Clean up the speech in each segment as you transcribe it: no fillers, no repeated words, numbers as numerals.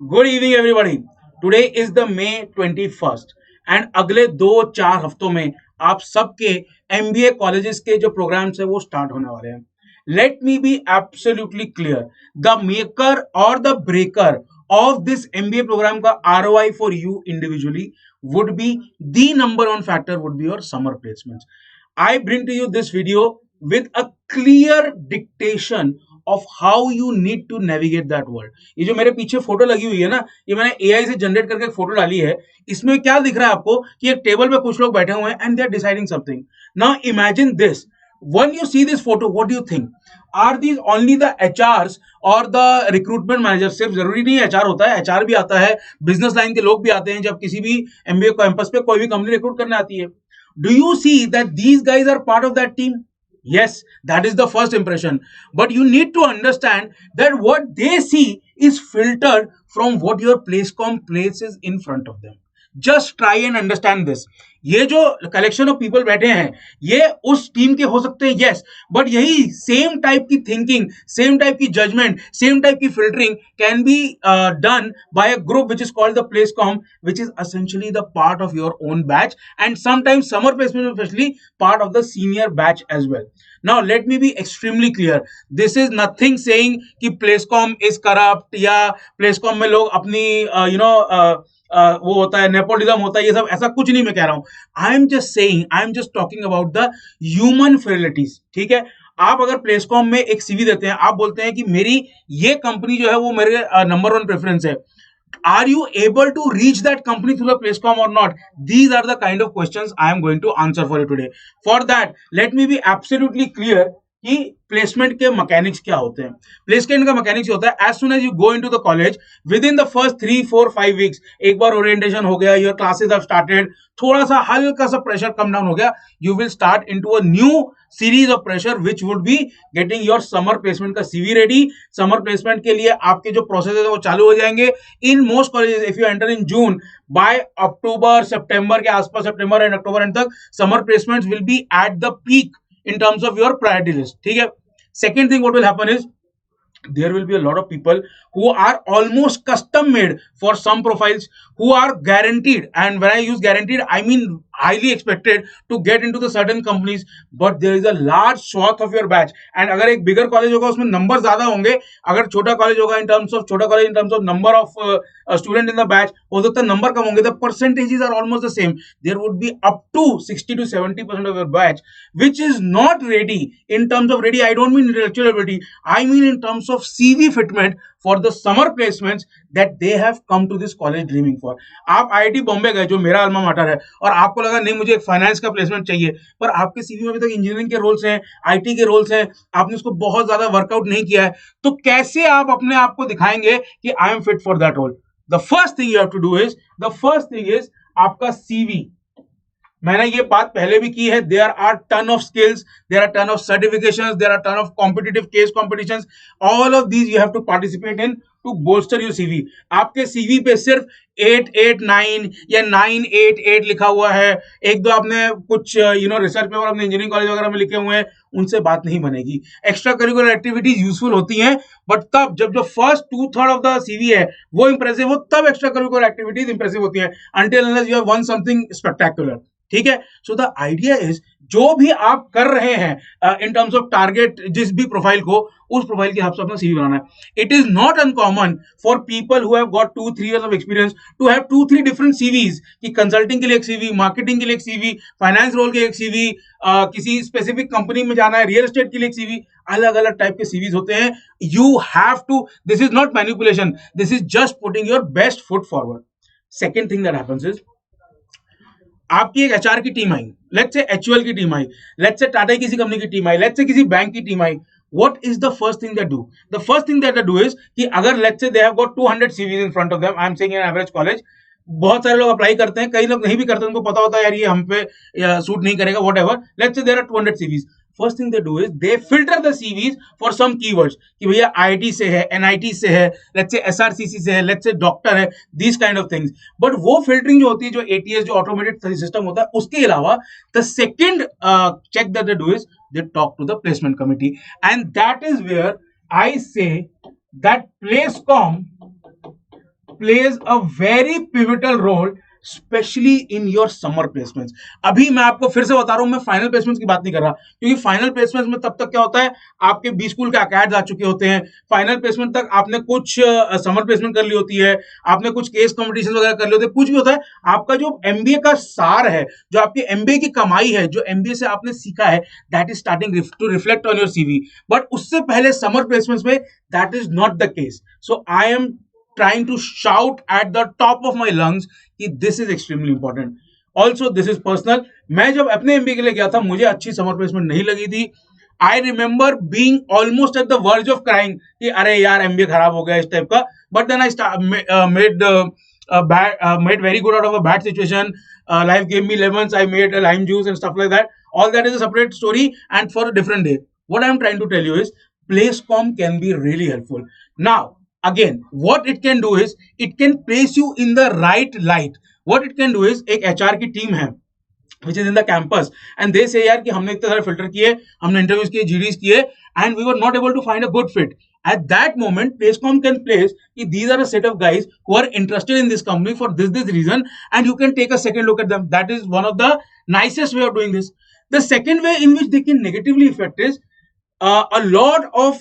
Good evening everybody. Today is the May 21st and अगले 2-4 हफ्तों में आप सबके एमबीए कॉलेजेस के जो प्रोग्राम्स है वो स्टार्ट होने वाले हैं। Let me be absolutely clear, the maker और the breaker of this MBA program का ROI for you individually would be the number one factor would be your summer placements. I bring to you this video with a clear dictation of how you need to navigate that world. ये जो मेरे पीछे photo लगी हुई है ना, ये मैंने एआई से जनरेट करके एक फोटो डाली है। इसमें क्या दिख रहा है आपको कि एक टेबल पे कुछ लोग बैठे हुए हैं and they are deciding something. Now imagine this, when you see this photo, what do you think? Are these only the HRs और the recruitment managers? सिर्फ जरूरी नहीं है HR होता है, HR भी आता है, बिजनेस लाइन के लोग भी आते हैं जब किसी भी एमबीए कैंपस पे कोई भी कंपनी रिक्रूट करने आती है। Do you see that these guys are part of that team? Yes, that is the first impression. But you need to understand that what they see is filtered from what your Placecom places in front of them. Just try and understand this. ये जो collection of people बैठे हैं ये उस team के हो सकते हैं, यस, बट यही सेम टाइप की थिंकिंग, सेम टाइप की जजमेंट, सेम टाइप की filtering can be done by a group which is called the PlaceCom, which is essentially the part of your own batch and sometimes summer placement specially part of the senior batch as well. Now let me be extremely clear. This is nothing saying कि प्लेसकॉम is corrupt या प्लेसकॉम में लोग अपनी वो होता है nepotism होता है, ये सब ऐसा कुछ नहीं मैं कह रहा हूं. I am just saying, I am just talking about the human frailties. ठीक है, आप अगर प्लेसकॉम में एक सीवी देते हैं, आप बोलते हैं कि मेरी ये कंपनी जो है वो मेरे नंबर वन प्रेफरेंस है. Are you able to reach that company through the Placecom or not? These are the kind of questions I am going to answer for you today. For that, let me be absolutely clear कि placement के mechanics क्या होते हैं. Placement का mechanics होता है as soon as you go into the college, within the first 3-4-5 weeks, एक बार ओरिएंटेशन हो गया, योर क्लासेस हैव स्टार्टेड, थोड़ा सा हल्का सा प्रेशर कम डाउन हो गया, you will start into a new series of pressure which would be getting your summer placement का सीवी रेडी. समर प्लेसमेंट के लिए आपके जो प्रोसेस है वो चालू हो जाएंगे. In most colleges if you enter in June, by October सितंबर के आसपास, सितंबर एंड अक्टूबर एंड तक, summer placements will be at the peak in terms of your priority list. ठीक है. Second thing what will happen is there will be a lot of people who are almost custom made for some profiles, who are guaranteed, and when I use guaranteed I mean highly expected to get into the certain companies, but there is a large swath of your batch. and अगर एक bigger college होगा उसमें number ज्यादा होंगे, अगर छोटा college होगा in terms of छोटा college in terms of number of student in the batch हो सकता है नंबर कम होंगे, the percentages are almost the same. There would be up to 60-70% of your batch which is not ready. In terms of ready, I don't mean intellectual ability, I mean in terms of CV fitment for the summer placements that they have come to this college dreaming for. आप IIT Bombay गए जो मेरा Alma martyr है और आपको लगा नहीं मुझे एक फाइनेंस का प्लेसमेंट चाहिए, पर आपके सीवी में अभी तक इंजीनियरिंग के रोल्स हैं, आईटी के रोल्स हैं, आपने उसको बहुत ज्यादा वर्कआउट नहीं किया है, तो कैसे आप अपने आप को दिखाएंगे कि I am fit for that role? The first thing you have to do is, the first thing is आपका सीवी. मैंने ये बात पहले भी की है, there are ton of skills, there are ton of certifications, there are ton of competitive case competitions, all of these you have to participate in to bolster your CV. आपके CV पे सिर्फ 889 या 988 लिखा हुआ है, एक दो आपने कुछ रिसर्च पेपर अपने इंजीनियरिंग कॉलेज वगैरह में लिखे हुए हैं, उनसे बात नहीं बनेगी. एक्स्ट्रा करिकुलर एक्टिविटीज यूजफुल होती हैं, बट तब जब जो फर्स्ट 2/3 ऑफ द सीवी है वो इंप्रेसिव हो, तब एक्स्ट्रा करिकुलर एक्टिविटीज इंप्रेसिव होती हैं, until unless you have won something spectacular. ठीक है. सो द आइडिया इज जो भी आप कर रहे हैं इन टर्म्स ऑफ टारगेट, जिस भी प्रोफाइल को, उस प्रोफाइल के हिसाब से अपना सीवी बनाना है. It is not uncommon for people who have got 2-3 years of experience to have 2-3 different CVs, कि कंसल्टिंग के लिए एक सीवी, मार्केटिंग के लिए एक सीवी, फाइनेंस रोल के एक सीवी, किसी स्पेसिफिक कंपनी में जाना है, रियल एस्टेट के लिए एक सीवी, अलग अलग टाइप के सीवीज होते हैं. You have to, this is not manipulation, this is just putting your best foot forward. Second thing that happens is, आपकी एक एचआर की टीम आई, लेट्स से एचयूएल की टीम आई, लेट्स से टाटा किसी कंपनी की टीम आई, लेट्स से किसी बैंक की team I. What is the first thing they do? The first thing that they do is कि अगर let's say they have got 200 CVs in front of them, I am saying in average college, बहुत सारे लोग apply करते हैं, कई लोग नहीं भी करते, उनको पता होता है यार ये हम पे सूट नहीं करेगा, whatever. Let's say there are 200 CVs. First thing they do is they filter the CVs for some keywords कि भैया IIT से है, NIT से है, let's say SRCC से है, let's say डॉक्टर है, these kind of things. But वो filtering जो होती है, जो ATS, जो automated system होता है, उसके अलावा the second check that they do is they talk to the placement committee, and that is where I say that Placecom plays a very pivotal role specially in your summer placements. अभी मैं आपको फिर से बता रहा हूं, मैं final placements की बात नहीं कर रहा, क्योंकि फाइनल प्लेसमेंट्स में तब तक क्या होता है, आपके बी स्कूल के अकैड्स आ चुके होते हैं. फाइनल प्लेसमेंट तक आपने कुछ समर प्लेसमेंट कर ली होती है, आपने कुछ केस कॉम्पिटिशन वगैरह कर लिए होते हैं, कुछ भी होता है. आपका जो एमबीए का सार है, जो आपकी एमबीए की कमाई है, जो एमबीए से आपने सीखा है, that is starting to reflect on your CV. But उससे पहले समर प्लेसमेंट्स में that is not the case. So I am trying to shout at the top of my lungs कि this is extremely important. Also, this is personal. मैं जब अपने MBA के लिए गया था, मुझे अच्छी समर प्लेसमेंट नहीं लगी थी. I remember being almost at the verge of crying कि अरे यार एमबीए खराब हो गया इस टाइप का. But then I made very good out of a bad situation. Life gave me lemons. I made a lime juice and stuff like that. All that is a separate story and for a different day. What I am trying to tell you is PlaceCom can be really helpful. Now, again, what it can do is it can place you in the right light. What it can do is एक HR की team है which is in the campus and they say यार कि हमने इतने सारे filter किए, हमने इंटरव्यूज किए, जीडीज किए and we were not able to find a good fit. At that moment, PlaceCom can place कि these are a set of guys who are interested in this company for this reason and you can take a second look at them. That is one of the nicest way of doing this. The second way in which they can negatively affect is a lot of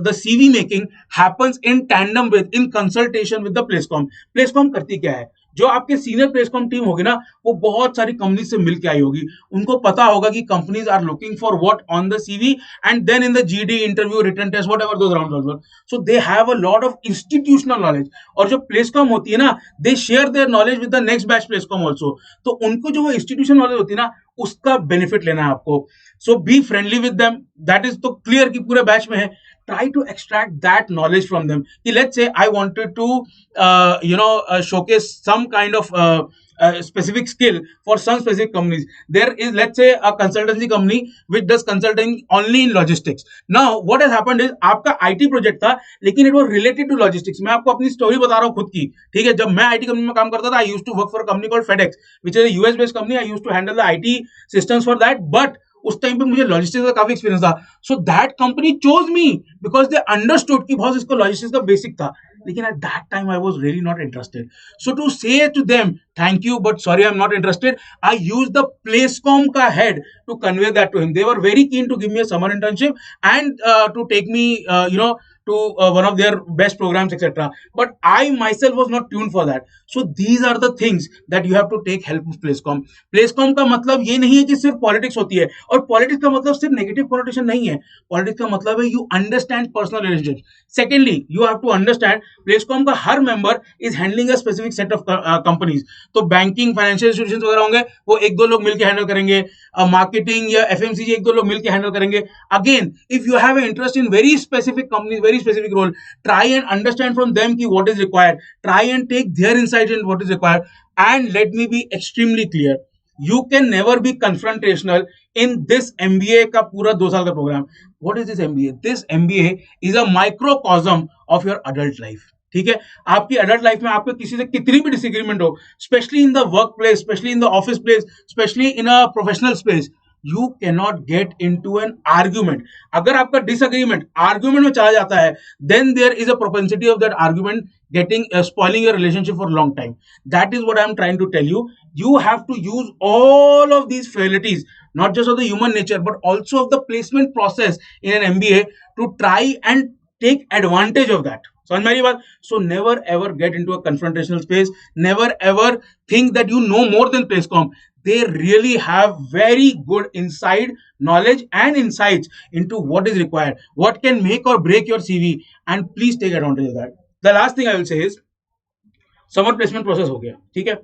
the CV making happens in tandem with, in consultation with the PlaceCom. PlaceCom करती क्या है, जो आपके senior प्लेसकॉम team होगी ना, वो बहुत सारी कंपनी से मिल के आई होगी. उनको पता होगा कि companies are looking for what on the CV and then in the GD interview written test whatever those rounds are. So they have a lot of institutional knowledge. और जो प्लेसकॉम होती है ना, they share their knowledge with the next batch PlaceCom also. तो उनको जो वो institution knowledge होती है ना, उसका बेनिफिट लेना है आपको. So be friendly with them. That is तो क्लियर कि पूरे बैच में है. Try to extract that knowledge from them. Let's say I wanted to showcase some kind of specific skill for some specific companies. There is, let's say, a consultancy company which does consulting only in logistics. Now what has happened is आपका IT project था, लेकिन it was related to logistics. मैं आपको अपनी story बता रहा हूँ खुद की, ठीक है. जब मैं IT कंपनी में काम करता था, I used to work for a company called FedEx, which is a US based company. I used to handle the IT systems for that, but उस टाइम पे मुझे लॉजिस्टिक्स का काफी एक्सपीरियंस था. So that company chose me because they understood कि बहुत इसको logistics का बेसिक था. लेकिन at that time I was really not interested. So to say to them thank you but sorry I am not interested, I use the PlaceCom का head to convey that to him. They were very keen to give me a summer internship and to take me to one of their best programs, etc. But I myself was not tuned for that. So these are the things that you have to take help of PlaceCom. PlaceCom का मतलब ये नहीं है कि सिर्फ politics होती है, और पॉलिटिक्स का मतलब सिर्फ नेगेटिव कॉनोटेशन नहीं है. पॉलिटिक्स का मतलब है you understand personal relationship. Secondly, you have to understand PlaceCom का हर member is handling a specific set of companies. तो बैंकिंग, फाइनेंशियल इंस्टीट्यूशन वगैरह होंगे, वो एक दो लोग मिलकर हैंडल करेंगे. मार्केटिंग या एफएमसीजी एक दो लोग मिलकर हैंडल करेंगे. Again, if you have interest in very specific companies, very specific role, try and understand from them ki what is required, try and take their insight in what is required. And let me be extremely clear, you can never be confrontational in this MBA का पूरा 2 साल का programme. What is this MBA? This MBA is a microcosm of your adult life. ठीक है, आपकी adult life में आपको किसी से कितनी भी डिसएग्रीमेंट हो, specially in the work place, specially in the office place, specially in a professional space, you cannot get into an argument. अगर आपका disagreement argument में चला जाता है, then there is a propensity of that argument getting spoiling your relationship for a long time. That is what I am trying to tell you. You have to use all of these frailties, not just of the human nature, but also of the placement process in an MBA to try and take advantage of that. समझ में आ रही बात? So never ever get into a confrontational space. Never ever think that you know more than PlaceCom. They really have very good inside knowledge and insights into what is required, what can make or break your CV, and please take advantage of that. The last thing I will say is summer placement process हो गया, ठीक है.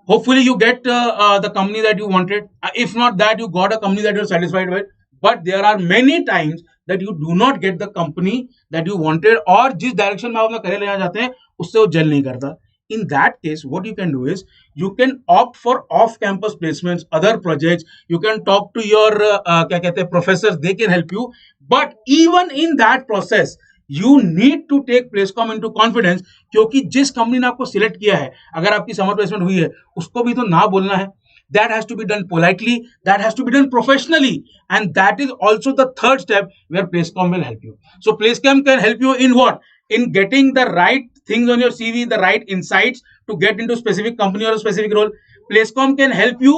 Hopefully you get the company that you wanted. If not that, you got a company that you're satisfied with. But there are many times that you do not get the company that you wanted, और जिस direction में आप अपना career लेना चाहते हैं उससे वो जल नहीं करता. In that case, what you can do is you can opt for off-campus placements, other projects. You can talk to your क्या कहते हैं professors, they can help you. But even in that process, you need to take PlaceCom into confidence, क्योंकि जिस company ने आपको select किया है, अगर आपकी समर प्लेसमेंट हुई है, उसको भी तो ना बोलना है. That has to be done politely, that has to be done professionally, and that is also the third step where PlaceCom will help you. So PlaceCom can help you in what? In getting the right things on your CV, the right insights to get into specific company or a specific role. Placecom can help you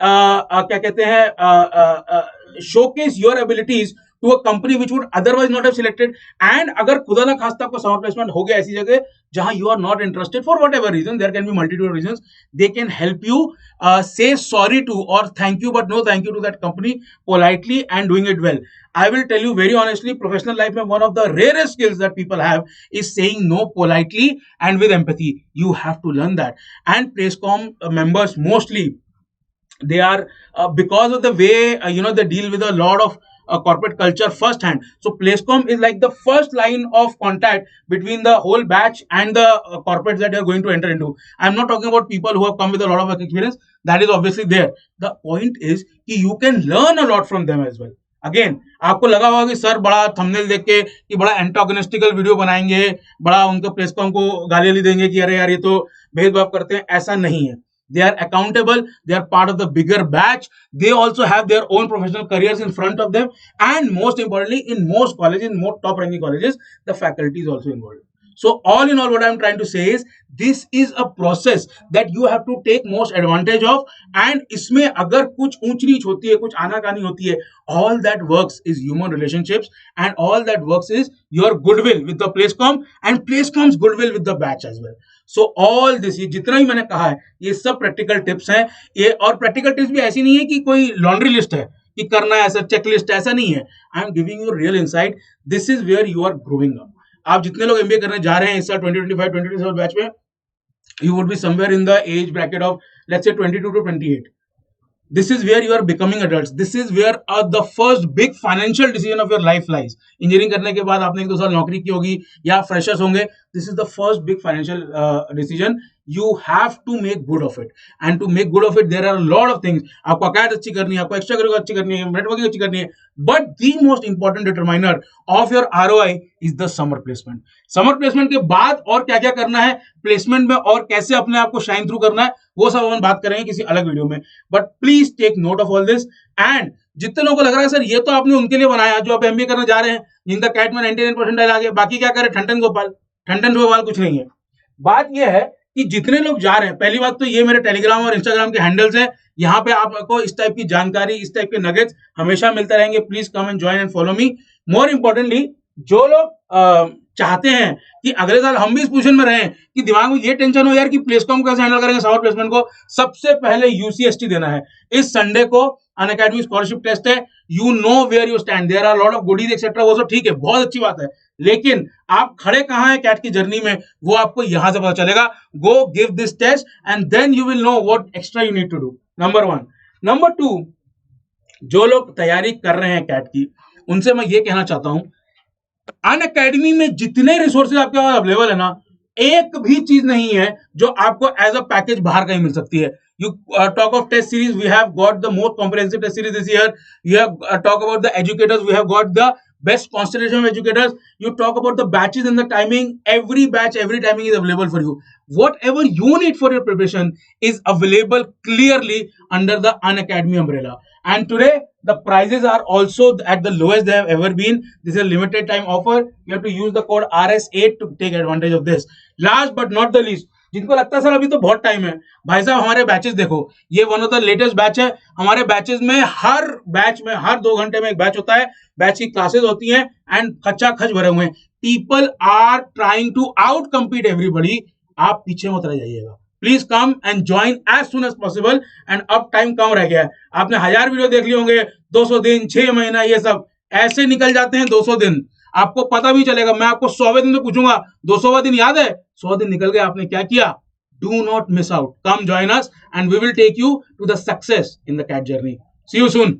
क्या कहते हैं showcase your abilities to a company which would otherwise not have selected. And अगर खुदा ना खास्ता आपको summer placement हो गया ऐसी जगह जहां you are not interested for whatever reason, there can be multitude of reasons, they can help you say sorry to or thank you but no thank you to that company politely and doing it well. I will tell you very honestly, professional life mein one of the rarest skills that people have is saying no politely and with empathy. You have to learn that. And Placecom members mostly, they are because of the way they deal with a lot of corporate culture firsthand. So Placecom is like the first line of contact between the whole batch and the corporates that they are going to enter into. I'm not talking about people who have come with a lot of work experience. That is obviously there. The point is कि you can learn a lot from them as well. Again आपको लगा होगा कि sir बड़ा thumbnail देख के कि बड़ा एंटागोनिस्टिकल वीडियो बनाएंगे, बड़ा उनको प्लेसकॉम को गाली देंगे कि अरे यार ये तो भेदभाव करते हैं. ऐसा नहीं है. They are accountable. They are part of the bigger batch. They also have their own professional careers in front of them. And most importantly, in most colleges, in most top ranking colleges, the faculty is also involved. So all in all, what I'm trying to say is this is a process that you have to take most advantage of. And इसमें अगर कुछ ऊंच नीच होती है, कुछ आनाकानी होती है, all that works is human relationships, and all that works is your goodwill with the Placecom and Placecom's goodwill with the batch as well. So all this, ये जितना भी मैंने कहा है ये सब प्रैक्टिकल टिप्स हैं. ये और प्रैक्टिकल टिप्स भी ऐसी नहीं है कि कोई लॉन्ड्री लिस्ट है कि करना है ऐसा चेक लिस्ट, ऐसा नहीं है. I am giving you real insight. This is where you are growing up. आप जितने लोग एमबीए करने जा रहे हैं इस साल 2025 2027 बैच में, you would be somewhere in the age bracket of let's say 22 to 28. This is where you are becoming adults. This is where the first big financial decision of your life lies. Engineering करने के बाद आपने 1-2 साल नौकरी की होगी या freshers होंगे. This is the first big financial decision. You have to make good of it. And to make good of it, there are a lot of things. आपको अकाउंट अच्छी करनी है, आपको एक्स्ट्रा करिकुलर अच्छी करनी है, नेटवर्किंग अच्छी करनी है. But the most important determiner of your ROI is the summer placement. Summer placement के बाद और क्या क्या करना है प्लेसमेंट में और कैसे अपने आप को शाइन थ्रू करना है, वो सब हम बात करेंगे किसी अलग वीडियो में. But please take note of all this. And जितने लोगों को लग रहा है सर ये तो आपने उनके लिए बनाया जो आप एमबीए करने जा रहे हैं, जिनका कैट में 99% आ गया, बाकी क्या करें, ठंडन गोपाल कुछ नहीं है. बात यह है कि जितने लोग जा रहे हैं, पहली बात तो ये मेरे टेलीग्राम और इंस्टाग्राम के हैंडल्स हैं, यहाँ पे आपको इस टाइप की जानकारी, इस टाइप के नगेट्स हमेशा मिलते रहेंगे. Please come and join and follow me. More importantly, जो लोग चाहते हैं कि अगले साल हम भी इस पोजीशन में रहें कि दिमाग में ये टेंशन हो यार कि प्लेसकॉम कैसे हैंडल करेंगे समर प्लेसमेंट को, सबसे पहले यूसीएसटी देना है. इस संडे को अनअकैडमी स्कॉलरशिप टेस्ट है. You know where you stand, there are lot of goodies etcetera, वो सब ठीक है, बहुत अच्छी बात है, लेकिन आप खड़े कहां हैं कैट की जर्नी में वो आपको यहां से पता चलेगा. Go give this test and then you will know what extra you need to do. Number 1. Number 2, जो लोग तैयारी कर रहे हैं कैट की, उनसे मैं ये कहना चाहता हूं, अनअकैडमी में जितने रिसोर्सेज आपके पास अवेलेबल है ना, एक भी चीज नहीं है जो आपको एज अ पैकेज बाहर कहीं मिल सकती है. You talk of test series, we have got the most comprehensive test series this year. You have talk about the educators, we have got the best constellation of educators. You talk about the batches and the timing. Every batch, every timing is available for you. Whatever you need for your preparation is available clearly under the Unacademy umbrella. And today the prices are also at the lowest they have ever been. This is a limited time offer. You have to use the code RS8 to take advantage of this. Last but not the least, जिनको लगता है sir अभी तो बहुत time है, भाई साहब हमारे बैचेस देखो, ये one of the latest batch है. हमारे बैचेस में हर बैच में हर 2 घंटे में एक बैच होता है, बैच की क्लासेस होती हैं एंड खच्चा खच भरे हुए हैं. People are trying to out compete everybody. आप पीछे मत रह जाइएगा. Please come and join as soon as possible. And अब टाइम कम रह गया है. आपने 1000 वीडियो देख लिए होंगे, 200 दिन, 6 महीना, ये सब ऐसे निकल जाते हैं 200 दिन. आपको पता भी चलेगा. मैं आपको 100वें दिन में पूछूंगा 200वां दिन याद है? 100 दिन निकल गया, आपने क्या किया? Do not miss out. Come join us and we will take you to the success in the CAT journey. See you soon.